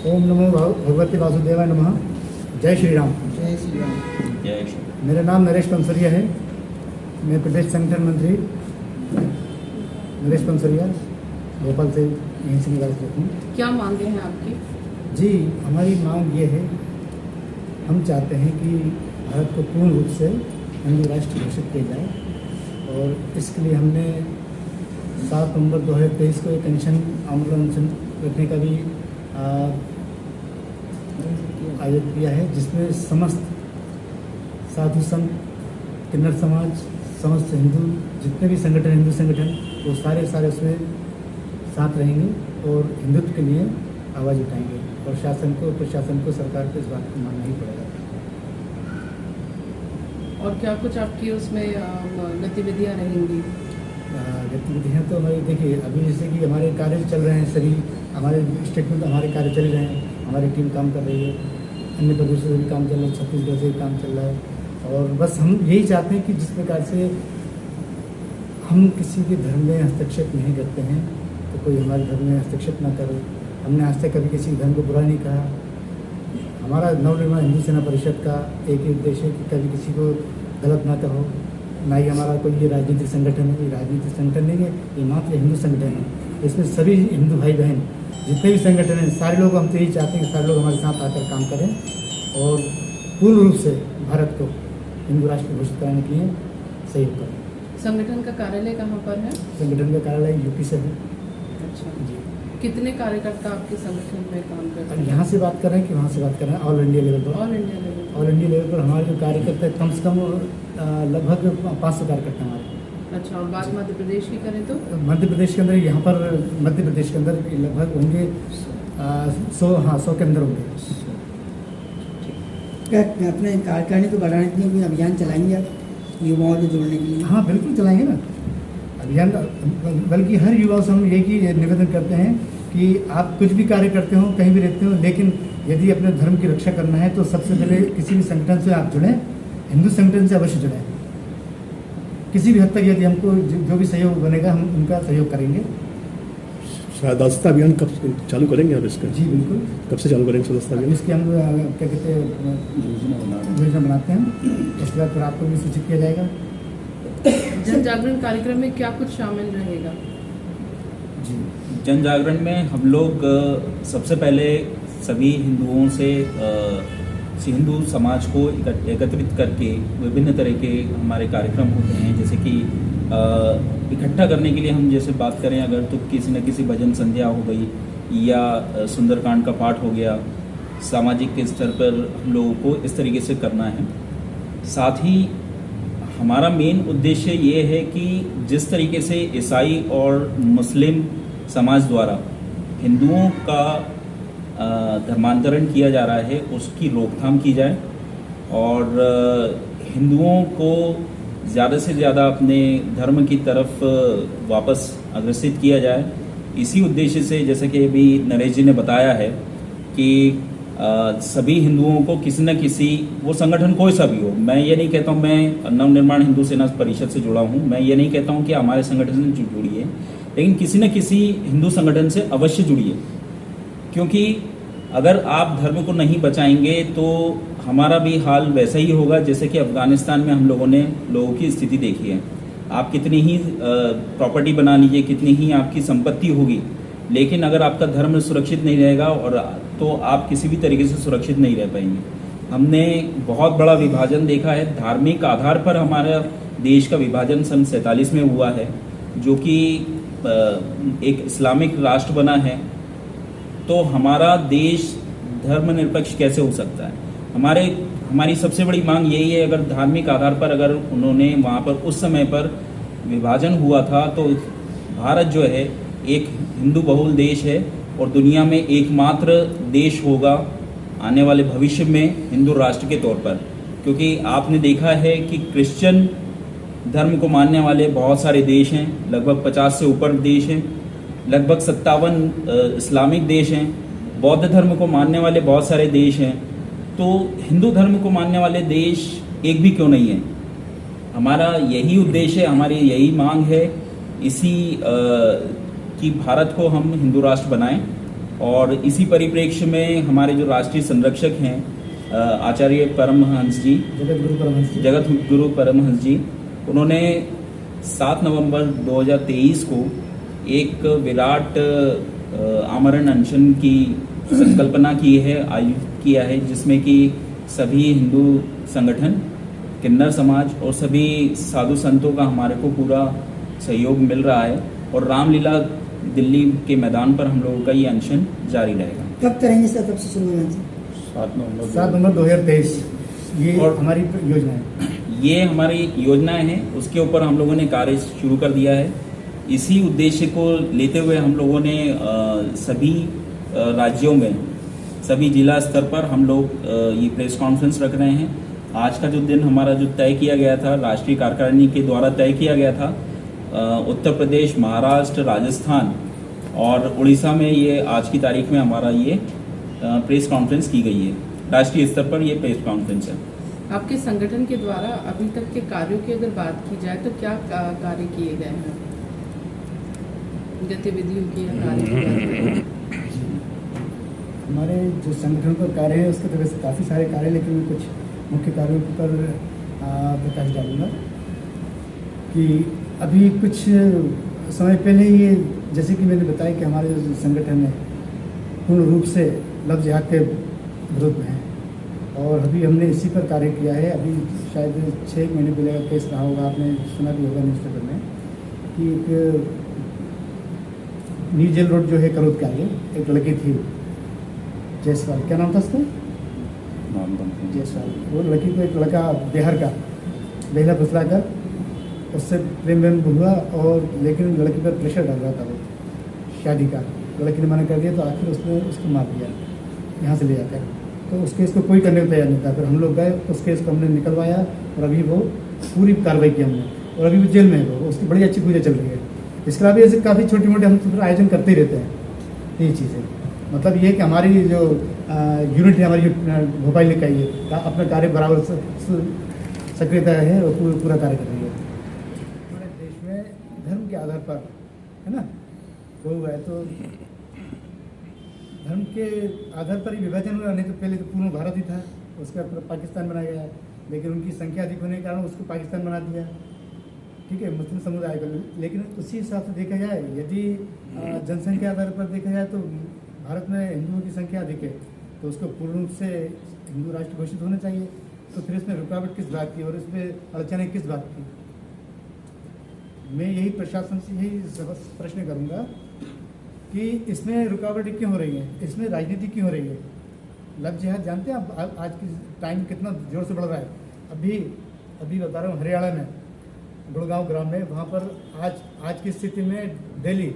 ओम नमो भगवते वासुदेवाय नमः। जय श्री राम। जय श्री राम। जय श्री। मेरा नाम नरेश पंसरिया है। मैं प्रदेश संगठन मंत्री नरेश पंसरिया भोपाल से यहीं से निवास लेता हूँ। क्या मांगे हैं आपकी? जी, हमारी मांग ये है, हम चाहते हैं कि भारत को पूर्ण रूप से हिंदू राष्ट्र घोषित किया जाए और इसके लिए हमने 7 नवंबर 2023 को एक अनशन आंदोलन रखने का भी आयोजित किया है, जिसमें समस्त साधु संत, किन्नर समाज, समस्त हिंदू जितने भी संगठन, हिंदू संगठन, वो सारे उसमें साथ रहेंगे और हिंदुत्व के लिए आवाज़ उठाएंगे और शासन को, प्रशासन को, सरकार को इस बात को मानना ही पड़ेगा। और क्या कुछ आपकी उसमें गतिविधियाँ रहेंगी? गतिविधियाँ तो हमारी देखिए, अभी जैसे कि हमारे कार्य चल रहे हैं, सभी हमारे स्टेट में तो हमारे कार्य चल रहे हैं, हमारी टीम काम कर रही है, अन्य प्रदेशों से भी काम चल रहा है, छत्तीसगढ़ से भी काम चल रहा है और बस हम यही चाहते हैं कि जिस प्रकार से हम किसी के धर्म में हस्तक्षेप नहीं करते हैं तो कोई हमारे धर्म में हस्तक्षेप ना करे। हमने आज तक कभी किसी धर्म को बुरा नहीं कहा। हमारा नवनिर्माण हिंदू सेना परिषद का एक ही उद्देश्य है कि कभी किसी को गलत ना कहो। ना ही हमारा कोई ये राजनीतिक संगठन है, ये राजनीतिक संगठन नहीं है, ये मात्र हिंदू संगठन है। इसमें सभी हिंदू भाई बहन जितने भी संगठन हैं, सारे लोग हम तो यही चाहते हैं कि सारे लोग हमारे साथ आकर काम करें और पूर्ण रूप से भारत को हिंदू राष्ट्र घोषित कराने के लिए सहयोग करें। संगठन का कार्यालय कहाँ पर है? संगठन का कार्यालय यूपी से है। अच्छा जी। कितने कार्यकर्ता आपके संगठन में काम करते और हैं? यहाँ से बात कर रहे हैं कि वहाँ से बात कर रहे हैं? ऑल इंडिया लेवल पर। All India level. All India level पर हमारे जो कार्यकर्ता है, कम से कम लगभग 500 कार्यकर्ता हमारे। अच्छा, और बात मध्य प्रदेश की करें तो? मध्य प्रदेश के अंदर, यहाँ पर मध्य प्रदेश के अंदर लगभग होंगे 100 के अंदर होंगे। क्या अपने कार्यकारिणी को बढ़ाने के लिए कोई अभियान चलाएंगे आप, युवाओं को जोड़ने के लिए? हाँ, बिल्कुल चलाएंगे ना अभियान। बल्कि हर युवाओं से हम यही निवेदन करते हैं कि आप कुछ भी कार्य करते हो, कहीं भी रहते हो, लेकिन यदि अपने धर्म की रक्षा करना है तो सबसे पहले किसी भी संगठन से आप जुड़ें, हिंदू संगठन से अवश्य जुड़ें। किसी भी हद तक यदि हमको जो भी सहयोग बनेगा हम उनका सहयोग करेंगे। सदस्यता अभियान कब चालू करेंगे आप इसका? जी बिल्कुल। कब से चालू करेंगे सदस्यता अभियान? इसकी हम क्या कहते हैं, योजना बनाते हैं, उसके बाद फिर आपको भी सूचित किया जाएगा। जन जागरण कार्यक्रम में क्या कुछ शामिल रहेगा? जी, जन जागरण में हम लोग सबसे पहले सभी हिंदुओं से हिंदू समाज को एकत्रित करके विभिन्न तरह के हमारे कार्यक्रम होते हैं, जैसे कि इकट्ठा करने के लिए हम जैसे बात करें अगर तो किसी न किसी भजन संध्या हो गई या सुंदरकांड का पाठ हो गया। सामाजिक के स्तर पर हम लोगों को इस तरीके से करना है। साथ ही हमारा मेन उद्देश्य ये है कि जिस तरीके से ईसाई और मुस्लिम समाज द्वारा हिंदुओं का धर्मांतरण किया जा रहा है उसकी रोकथाम की जाए और हिंदुओं को ज़्यादा से ज़्यादा अपने धर्म की तरफ वापस अग्रसित किया जाए। इसी उद्देश्य से जैसे कि अभी नरेश जी ने बताया है कि सभी हिंदुओं को किसी न किसी, वो संगठन कोई सा भी हो, मैं ये नहीं कहता हूँ मैं नवनिर्माण हिंदू सेना परिषद से जुड़ा हूँ, मैं ये नहीं कहता हूँ कि हमारे संगठन से जुड़िए, लेकिन किसी न किसी हिंदू संगठन से अवश्य जुड़िए, क्योंकि अगर आप धर्म को नहीं बचाएंगे तो हमारा भी हाल वैसा ही होगा जैसे कि अफगानिस्तान में हम लोगों ने लोगों की स्थिति देखी है। आप कितनी ही प्रॉपर्टी बना लीजिए, कितनी ही आपकी संपत्ति होगी, लेकिन अगर आपका धर्म सुरक्षित नहीं रहेगा और तो आप किसी भी तरीके से सुरक्षित नहीं रह पाएंगे। हमने बहुत बड़ा विभाजन देखा है, धार्मिक आधार पर हमारा देश का विभाजन सन 47 में हुआ है, जो कि एक इस्लामिक राष्ट्र बना है। तो हमारा देश धर्मनिरपेक्ष कैसे हो सकता है? हमारी सबसे बड़ी मांग यही है, अगर धार्मिक आधार पर अगर उन्होंने वहाँ पर उस समय पर विभाजन हुआ था तो भारत जो है एक हिंदू बहुल देश है और दुनिया में एकमात्र देश होगा आने वाले भविष्य में हिंदू राष्ट्र के तौर पर, क्योंकि आपने देखा है कि क्रिश्चियन धर्म को मानने वाले बहुत सारे देश हैं, लगभग 50 से ऊपर देश हैं, लगभग 57 इस्लामिक देश हैं, बौद्ध धर्म को मानने वाले बहुत सारे देश हैं, तो हिंदू धर्म को मानने वाले देश एक भी क्यों नहीं है? हमारा यही उद्देश्य है, हमारी यही मांग है इसी कि भारत को हम हिंदू राष्ट्र बनाएं और इसी परिप्रेक्ष्य में हमारे जो राष्ट्रीय संरक्षक हैं आचार्य परमहंस जी, जगत गुरु परमहंस जी, उन्होंने 7 नवंबर 2023 को एक विराट आमरण अनशन की संकल्पना की है, आयोजित किया है, जिसमें कि सभी हिंदू संगठन, किन्नर समाज और सभी साधु संतों का हमारे को पूरा सहयोग मिल रहा है और रामलीला दिल्ली के मैदान पर हम लोगों का ये अनशन जारी रहेगा। कब करेंगे सर, कब से शुरू होगा? 7 नवंबर 7 नवंबर 2023 ये और हमारी योजना है। ये हमारी योजनाएं हैं, उसके ऊपर हम लोगों ने कार्य शुरू कर दिया है। इसी उद्देश्य को लेते हुए हम लोगों ने सभी राज्यों में, सभी जिला स्तर पर हम लोग ये प्रेस कॉन्फ्रेंस रख रहे हैं। आज का जो दिन हमारा जो तय किया गया था, राष्ट्रीय कार्यकारिणी के द्वारा तय किया गया था, उत्तर प्रदेश, महाराष्ट्र, राजस्थान और उड़ीसा में ये आज की तारीख में हमारा ये प्रेस कॉन्फ्रेंस की गई है। राष्ट्रीय स्तर पर ये प्रेस कॉन्फ्रेंस है। आपके संगठन के द्वारा अभी तक के कार्यों की अगर बात की जाए तो क्या कार्य किए गए हैं, गतिविधियों की या कार्य की बात करें? हमारे जो संगठन का कार्य है उसके तो वैसे काफ़ी सारे कार्य हैं, लेकिन मैं कुछ मुख्य कार्यों पर प्रकाश डालूंगा कि अभी कुछ समय पहले ये, जैसे कि मैंने बताया कि हमारे जो संगठन है पूर्ण रूप से लव जिहाद के विरोध में है और अभी हमने इसी पर कार्य किया है। अभी शायद 6 महीने पहले का केस रहा होगा, आपने सुना भी होगा न्यूज़पेपर में कि एक न्यू जेल रोड जो है करोद के आगे एक लड़की थी जयसवाल, क्या नाम था उसका? जयसवाल। वो लड़की को एक लड़का बिहार का बेहला फुसला कर उससे प्रेम हुआ और लेकिन लड़की पर प्रेशर डाल रहा था वो शादी का। लड़की ने मना कर दिया तो आखिर उसने उसको मार दिया यहाँ से ले जाकर। तो उस केस को कोई करने को तैयार नहीं था। फिर हम लोग गए, उस केस को हमने निकलवाया और अभी वो पूरी कार्रवाई की हमने और अभी वो जेल में है। वो उसकी बड़ी अच्छी पूजा चल रही है। इसके अलावा ऐसे काफ़ी छोटी मोटी हम तो आयोजन करते ही रहते हैं। ये चीज़ है, मतलब ये कि हमारी जो यूनिट है हमारी भोपाल इकाई है अपना कार्य बराबर सक्रियता है और पूरा कार्य कर रही है। हमारे देश में धर्म के आधार पर है ना वो हुआ है, तो धर्म के आधार पर ही विभाजन हुआ। नहीं तो पहले तो पूर्ण भारत ही था, उसके बाद पूरा पाकिस्तान बनाया गया, लेकिन उनकी संख्या अधिक होने के कारण उसको पाकिस्तान बना दिया, ठीक है, मुस्लिम समुदाय को। लेकिन उसी हिसाब से देखा जाए, यदि जनसंख्या आधार पर देखा जाए तो भारत में हिंदुओं की संख्या अधिक है, तो उसको पूर्ण रूप से हिंदू राष्ट्र घोषित होना चाहिए। तो फिर इसमें रुकावट किस बात की और इसमें अड़चनें किस बात की? मैं यही प्रशासन से यही प्रश्न करूंगा कि इसमें रुकावट क्यों हो रही है, इसमें राजनीति क्यों हो रही है? लव जिहाद जानते हैं आप आज की टाइम कितना जोर से बढ़ रहा है। अभी बता रहा हूँ, हरियाणा में गुड़गांव ग्राम में, वहाँ पर आज की स्थिति में डेली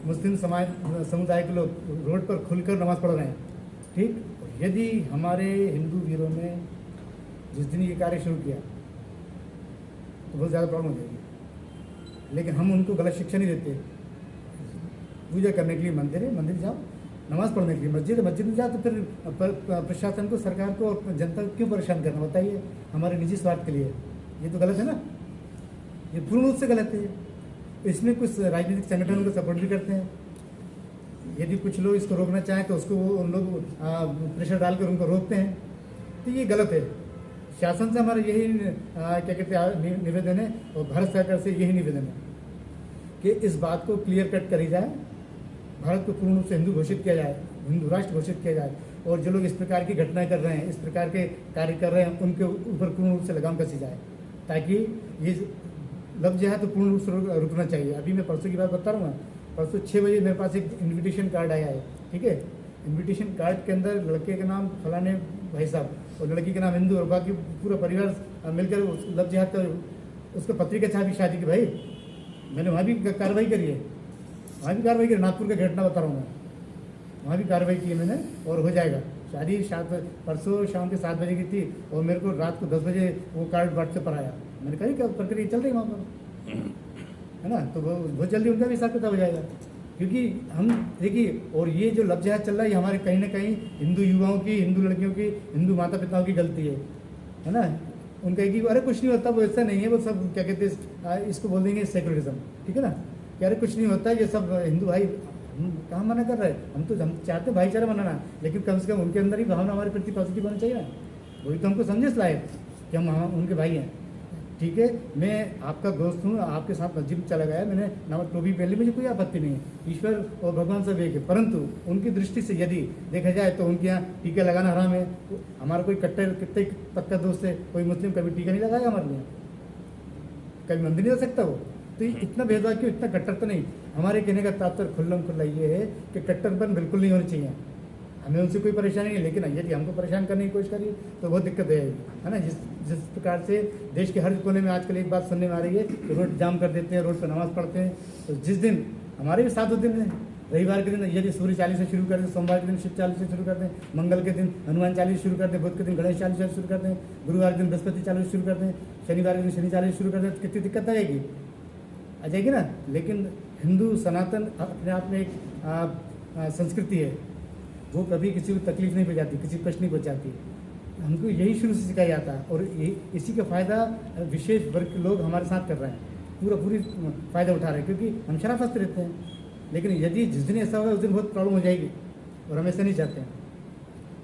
मुस्लिम समुदाय के लोग रोड पर खुलकर नमाज पढ़ रहे हैं, ठीक। यदि हमारे हिंदू वीरों ने जिस दिन ये कार्य शुरू किया तो बहुत ज़्यादा प्रॉब्लम हो जाएगी, लेकिन हम उनको गलत शिक्षा नहीं देते। पूजा करने के लिए मंदिर जाओ, नमाज पढ़ने के लिए मस्जिद में जाओ, तो फिर प्रशासन को, सरकार को और जनता को क्यों परेशान करना? बताइए, हमारे निजी स्वार्थ के लिए। ये तो गलत है ना, ये पूर्ण रूप से गलत है। इसमें कुछ राजनीतिक संगठनों को सपोर्ट भी करते हैं। यदि कुछ लोग इसको रोकना चाहें तो उसको उन लोग प्रेशर डालकर उनको रोकते हैं, तो ये गलत है। शासन से हमारा यही क्या कहते हैं निवेदन है और भारत सरकार से यही निवेदन है कि इस बात को क्लियर कट करी जाए, भारत को पूर्ण रूप से हिंदू घोषित किया जाए, हिंदू राष्ट्र घोषित किया जाए, और जो लोग इस प्रकार की घटनाएं कर रहे हैं, इस प्रकार के कार्य कर रहे हैं, उनके ऊपर पूर्ण रूप से लगाम कसी जाए, ताकि ये लव जिहाद तो पूर्ण रूप से रुकना चाहिए। अभी मैं परसों की बात बता रहा हूँ, परसों 6 बजे मेरे पास एक इन्विटेशन कार्ड आया है, ठीक है। इन्विटेशन कार्ड के अंदर लड़के का नाम फलाने भाई साहब और लड़की का नाम हिंदू और बाकी पूरा परिवार मिलकर लव जिहाद का उसका पत्रिका छापी शादी की। भाई मैंने वहाँ भी कार्रवाई करी है, वहाँ भी कार्रवाई करी। नागपुर का घटना बता रहा हूँ मैं, वहाँ भी कार्रवाई की है मैंने और हो जाएगा। शादी परसों शाम के 7 बजे की थी और मेरे को रात को 10 बजे वो कार्ड व्हाट्सएप पर आया। मैंने कहा क्या प्रक्रिया चल रही है वहाँ पर, है ना, तो बहुत जल्दी उनका भी हिसाब किताब हो जाएगा। क्योंकि हम देखिए, और ये जो लव जिहाद चल रहा है ये हमारे कहीं ना कहीं हिंदू युवाओं की, हिंदू लड़कियों की, हिंदू माता पिताओं की गलती है ना। उनका एक ही अरे कुछ नहीं होता, वो ऐसा नहीं है, वो सब क्या कहते हैं इसको बोल देंगे सेकुलरिज्म, ठीक है ना, कि अरे कुछ नहीं होता, ये सब हिंदू भाई हम कहाँ मना कर रहे हैं, हम चाहते हैं भाईचारा बनाना, लेकिन कम से कम उनके अंदर ही भावना हमारे प्रति पॉजिटिव होनी चाहिए ना। वही तो हमको समझे इस लायक कि हम उनके भाई हैं। ठीक है, मैं आपका दोस्त हूँ, आपके साथ मस्जिद में चला गया, मैंने नमाज टोपी पहन ली, मुझे कोई आपत्ति नहीं है। ईश्वर और भगवान सब एक है, परंतु उनकी दृष्टि से यदि देखा जाए तो उनके यहाँ टीका लगाना हराम है। तो हमारा कोई कट्टर कितने पक्का दोस्त है, कोई मुस्लिम कभी टीका नहीं लगाया हमारे लिए, कभी मंदिर नहीं जा सकता वो। तो ये इतना भेदभाव क्यों, इतना कट्टर तो नहीं। हमारे कहने का तात्पर्य खुल्लम खुल्ला ये है कि कट्टरपन बिल्कुल नहीं होनी चाहिए। हमें उनसे कोई परेशानी नहीं, लेकिन यदि हमको परेशान करने की कोशिश करिए तो बहुत दिक्कत है ना। जिस प्रकार से देश के हर कोने में आजकल एक बात सुनने में आ रही है कि रोड जाम कर देते हैं, रोड पर नमाज पढ़ते हैं। तो जिस दिन हमारे भी 7 दिन है, रविवार के दिन यदि सूर्य चालीसा से शुरू कर दें, सोमवार के दिन शिव चालीसा से शुरू कर दें, मंगल के दिन हनुमान चालीसा शुरू कर दें, बुध के दिन गणेश चालीसा शुरू कर दें, गुरुवार के दिन बृहस्पति चालीसा शुरू कर दें, शनिवार के दिन शनि चालीसा शुरू कर दें, तो कितनी दिक्कत आएगी, आ जाएगी ना। लेकिन हिंदू सनातन अपने आप में एक संस्कृति है, वो कभी किसी को तकलीफ नहीं पहुंचाती, किसी को कष्ट नहीं पहुंचाती। हमको यही शुरू से सिखाया जाता है, और इसी का फ़ायदा विशेष वर्ग के लोग हमारे साथ कर रहे हैं, पूरी फ़ायदा उठा रहे हैं, क्योंकि हम शराफत रहते हैं। लेकिन यदि जिस दिन ऐसा होगा उस दिन बहुत प्रॉब्लम हो जाएगी, और हम ऐसा नहीं चाहते हैं।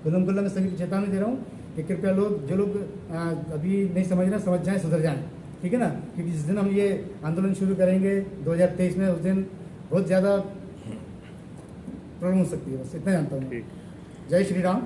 खुल्लम-खुल्ला मैं सभी को चेतावनी दे रहा हूँ कि कृपया जो लोग अभी नहीं समझ रहे, समझ जाएँ, सुधर जाएँ, ठीक है ना। क्योंकि जिस दिन हम ये आंदोलन शुरू करेंगे 2023 में, उस दिन बहुत ज़्यादा प्रॉब्लम हो सकती है। बस इतना जानता हूँ। जय श्री राम।